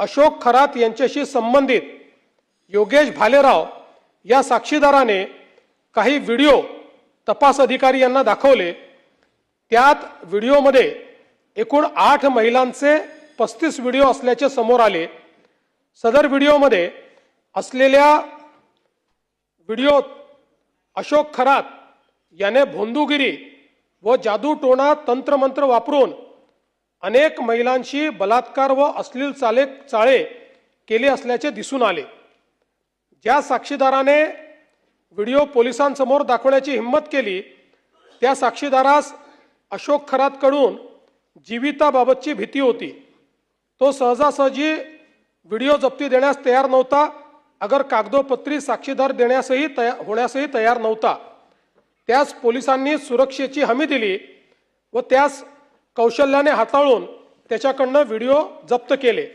अशोक खरात यांच्याशी संबंधित योगेश भालेराव या साक्षीदाराने काही व्हिडिओ तपास अधिकारी यांना दाखवले। त्यात व्हिडिओमध्ये एकूण 8 महिलांचे 35 व्हिडिओ असल्याचे समोर आले। सदर व्हिडिओमध्ये असलेल्या व्हिडिओत अशोक खरात याने भोंदूगिरी व जादूटोणा तंत्रमंत्र वापरून अनेक महिलांशी बलात्कार व अश्लील चाळे केले असल्याचे दिसून आले। ज्या साक्षीदाराने व्हिडिओ पोलिसांसमोर दाखवण्याची हिम्मत केली त्या साक्षीदारास अशोक खरातकडून जीविताबाबतची भीती होती। तो सहजासहजी व्हिडिओ जप्ती देण्यास तयार नव्हता, अगर कागदोपत्री साक्षीदार होण्यासही तयार नव्हता। त्यास पोलिसांनी सुरक्षेची हमी दिली व त्यास कौशल्याने हाताळून त्याच्याकडून व्हिडिओ जप्त केले।